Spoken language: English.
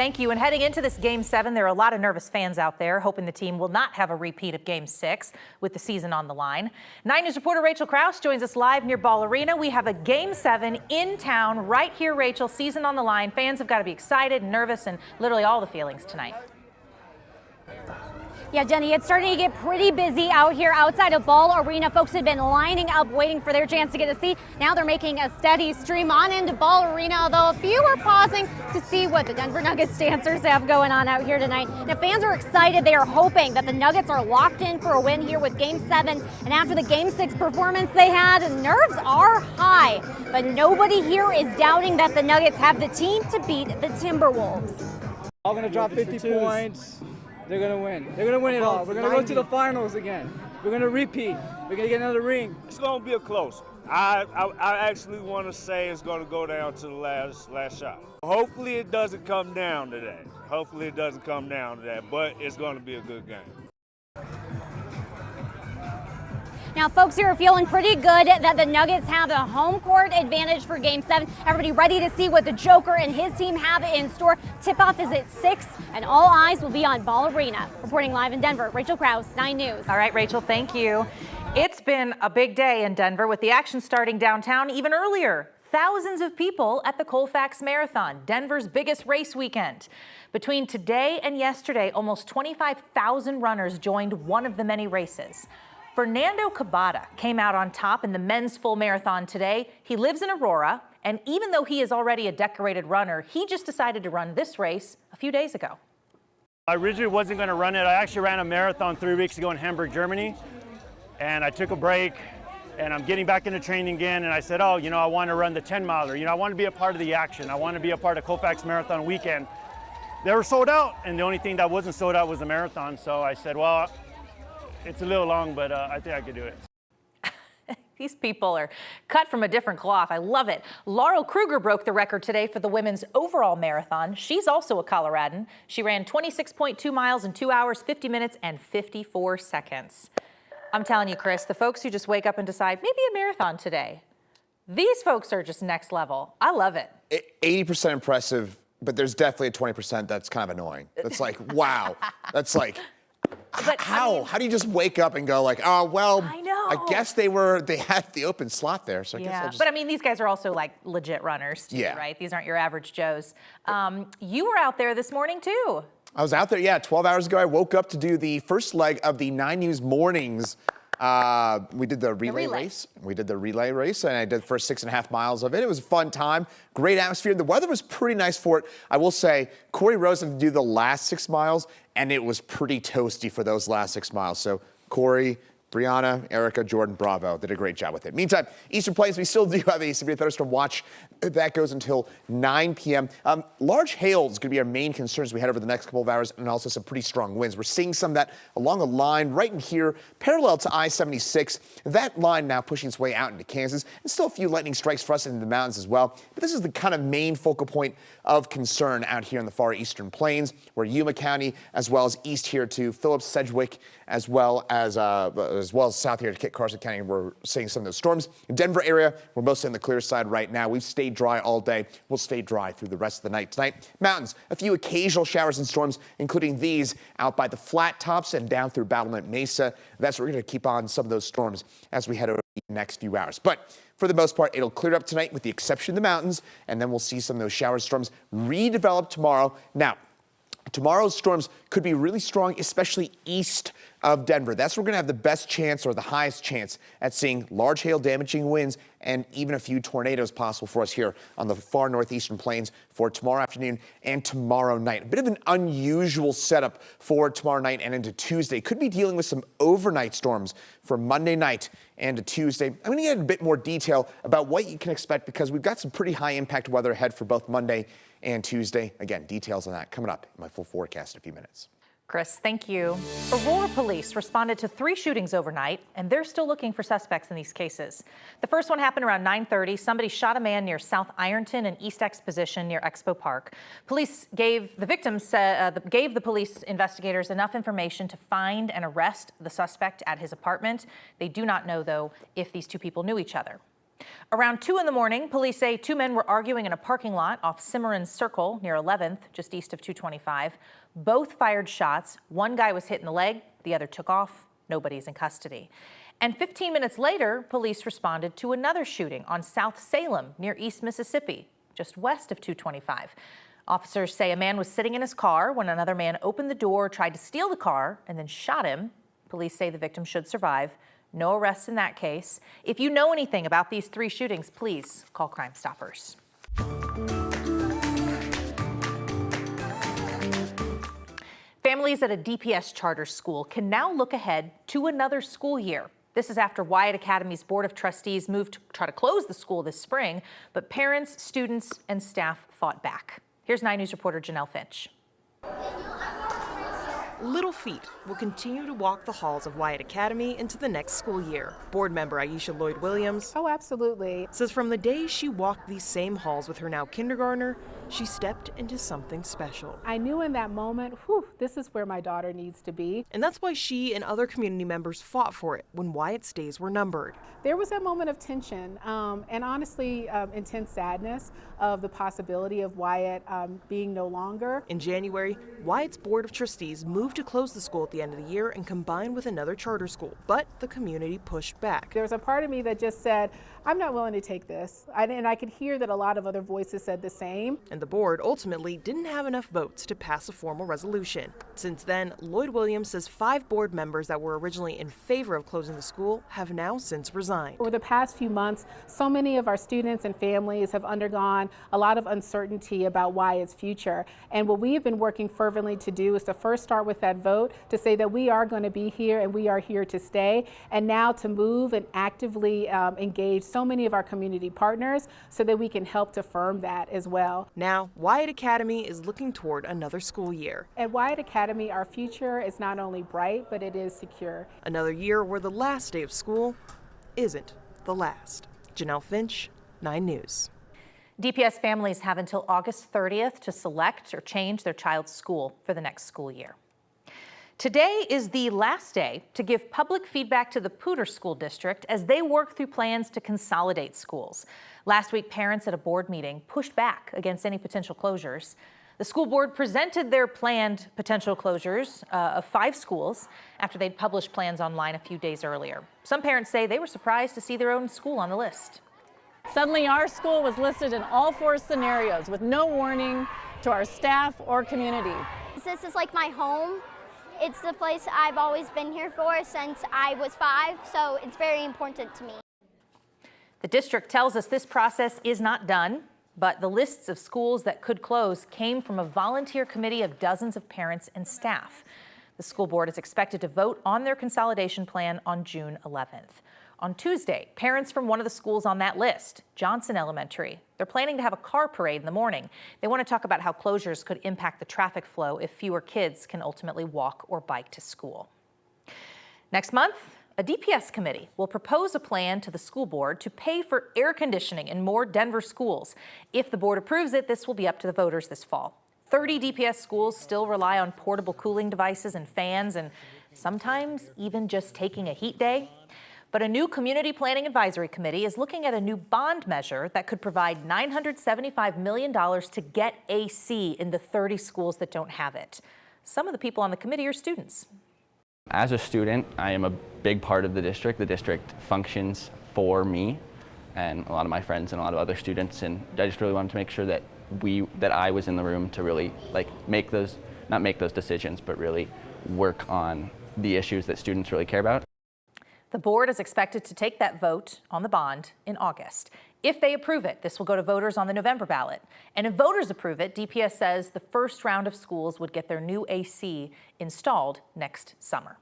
Thank you. And heading into this Game 7, there are a lot of nervous fans out there hoping the team will not have a repeat of Game 6 with the season on the line. 9 News reporter Rachel Krause joins us live near Ball Arena. We have a Game 7 in town right here, Rachel. Season on the line. Fans have got to be excited and nervous and literally all the feelings tonight. Yeah, Jenny, it's starting to get pretty busy out here outside of Ball Arena. Folks had been lining up waiting for their chance to get a seat. Now they're making a steady stream on into Ball Arena, although a few are pausing to see what the Denver Nuggets dancers have going on out here tonight. Now, fans are excited. They are hoping that the Nuggets are locked in for a win here with Game 7. And after the Game 6 performance they had, nerves are high. But nobody here is doubting that the Nuggets have the team to beat the Timberwolves. All going to drop 50 points. They're going to win. They're going to win it all. We're going to go to the finals again. We're going to repeat. We're going to get another ring. It's going to be a close. I actually want to say it's going to go down to the last shot. Hopefully it doesn't come down to that. Hopefully it doesn't come down to that, but it's going to be a good game. Now, folks here are feeling pretty good that the Nuggets have a home court advantage for Game 7. Everybody ready to see what the Joker and his team have in store. Tip-off is at 6, and all eyes will be on Ball Arena. Reporting live in Denver, Rachel Krause, 9 News. All right, Rachel, thank you. It's been a big day in Denver with the action starting downtown even earlier. Thousands of people at the Colfax Marathon, Denver's biggest race weekend. Between today and yesterday, almost 25,000 runners joined one of the many races. Fernando Cabada came out on top in the men's full marathon today. He lives in Aurora, and even though he is already a decorated runner, he just decided to run this race a few days ago. I originally wasn't going to run it. I actually ran a marathon 3 weeks ago in Hamburg, Germany, and I took a break, and I'm getting back into training again, and I said, oh, I want to run the 10-miler. I want to be a part of the action. I want to be a part of Colfax Marathon weekend. They were sold out, and the only thing that wasn't sold out was the marathon, so I said, well, it's a little long, but I think I could do it. These people are cut from a different cloth. I love it. Laurel Kruger broke the record today for the women's overall marathon. She's also a Coloradan. She ran 26.2 miles in 2 hours, 50 minutes, and 54 seconds. I'm telling you, Chris, the folks who just wake up and decide maybe a marathon today, these folks are just next level. I love it. 80% impressive, but there's definitely a 20% that's kind of annoying. That's like, wow. That's like... But how? I mean, how do you just wake up and go like, oh, well, I know. I guess they had the open slot there. So I guess I'll just... But I mean, these guys are also like legit runners too, right? These aren't your average Joes. You were out there this morning too. I was out there, 12 hours ago. I woke up to do the first leg of the 9 News mornings. We did the relay race. We did the relay race, and I did the first 6.5 miles of it. It was a fun time, great atmosphere. The weather was pretty nice for it. I will say, Corey Rose had to do the last 6 miles, and it was pretty toasty for those last 6 miles. So Corey, Brianna, Erica, Jordan, bravo, did a great job with it. Meantime, Eastern Plains, we still do have a severe thunderstorm watch. That goes until 9 p.m. Large hail is going to be our main concern as we head over the next couple of hours, and also some pretty strong winds. We're seeing some of that along a line right in here, parallel to I-76. That line now pushing its way out into Kansas, and still a few lightning strikes for us into the mountains as well. But this is the kind of main focal point of concern out here in the far eastern plains, where Yuma County, as well as east here to Phillips, Sedgwick, as well as south here to Kit Carson County. We're seeing some of those storms. In Denver area, we're mostly on the clear side right now. We've stayed dry all day. We'll stay dry through the rest of the night tonight. Mountains, a few occasional showers and storms, including these out by the flat tops and down through Battlement Mesa. That's where we're going to keep on some of those storms as we head over the next few hours. But for the most part, it'll clear up tonight with the exception of the mountains, and then we'll see some of those shower storms redevelop tomorrow. Now, tomorrow's storms could be really strong, especially east of Denver. That's where we're going to have the best chance or the highest chance at seeing large hail damaging winds and even a few tornadoes possible for us here on the far northeastern plains for tomorrow afternoon and tomorrow night. A bit of an unusual setup for tomorrow night and into Tuesday. Could be dealing with some overnight storms for Monday night and to Tuesday. I'm going to get a bit more detail about what you can expect because we've got some pretty high impact weather ahead for both Monday and Tuesday. Again, details on that coming up in my full forecast in a few minutes. Chris, thank you. Aurora police responded to 3 shootings overnight, and they're still looking for suspects in these cases. The first one happened around 9:30. Somebody shot a man near South Ironton and East Exposition near Expo Park. Police gave the police investigators enough information to find and arrest the suspect at his apartment. They do not know, though, if these two people knew each other. Around 2 in the morning, police say 2 men were arguing in a parking lot off Cimarron Circle near 11th, just east of 225. Both fired shots. One guy was hit in the leg, the other took off. Nobody's in custody. And 15 minutes later, police responded to another shooting on South Salem near East Mississippi, just west of 225. Officers say a man was sitting in his car when another man opened the door, tried to steal the car, and then shot him. Police say the victim should survive. No arrests in that case. If you know anything about these 3 shootings, please call Crime Stoppers. Families at a DPS charter school can now look ahead to another school year. This is after Wyatt Academy's Board of Trustees moved to try to close the school this spring, but parents, students, and staff fought back. Here's 9 News reporter Janelle Finch. Little feet will continue to walk the halls of Wyatt Academy into the next school year. Board member Aisha Lloyd-Williams absolutely. says from the day she walked these same halls with her now kindergartner, she stepped into something special. I knew in that moment, this is where my daughter needs to be. And that's why she and other community members fought for it when Wyatt's days were numbered. There was that moment of tension and honestly intense sadness of the possibility of Wyatt being no longer. In January, Wyatt's Board of Trustees moved to close the school at the end of the year and combine with another charter school, but the community pushed back. There was a part of me that just said, I'm not willing to take this. And I could hear that a lot of other voices said the same. And the board ultimately didn't have enough votes to pass a formal resolution. Since then, Lloyd-Williams says 5 board members that were originally in favor of closing the school have now since resigned. Over the past few months, so many of our students and families have undergone a lot of uncertainty about Wyatt's future. And what we have been working fervently to do is to first start with that vote to say that we are going to be here and we are here to stay, and now to move and actively engage so many of our community partners so that we can help to firm that as well. Now, Wyatt Academy is looking toward another school year. At Wyatt Academy, our future is not only bright, but it is secure. Another year where the last day of school isn't the last. Janelle Finch, 9 News. DPS families have until August 30th to select or change their child's school for the next school year. Today is the last day to give public feedback to the Poudre School District as they work through plans to consolidate schools. Last week, parents at a board meeting pushed back against any potential closures. The school board presented their planned potential closures of 5 schools after they'd published plans online a few days earlier. Some parents say they were surprised to see their own school on the list. Suddenly, our school was listed in all 4 scenarios with no warning to our staff or community. This is like my home. It's the place I've always been here for since I was 5, so it's very important to me. The district tells us this process is not done, but the lists of schools that could close came from a volunteer committee of dozens of parents and staff. The school board is expected to vote on their consolidation plan on June 11th. On Tuesday, parents from one of the schools on that list, Johnson Elementary, they're planning to have a car parade in the morning. They want to talk about how closures could impact the traffic flow if fewer kids can ultimately walk or bike to school. Next month, a DPS committee will propose a plan to the school board to pay for air conditioning in more Denver schools. If the board approves it, this will be up to the voters this fall. 30 DPS schools still rely on portable cooling devices and fans, and sometimes even just taking a heat day. But a new Community Planning Advisory Committee is looking at a new bond measure that could provide $975 million to get AC in the 30 schools that don't have it. Some of the people on the committee are students. As a student, I am a big part of the district. The district functions for me and a lot of my friends and a lot of other students, and I just really wanted to make sure that I was in the room to really not make those decisions, but really work on the issues that students really care about. The board is expected to take that vote on the bond in August. If they approve it, this will go to voters on the November ballot. And if voters approve it, DPS says the first round of schools would get their new AC installed next summer.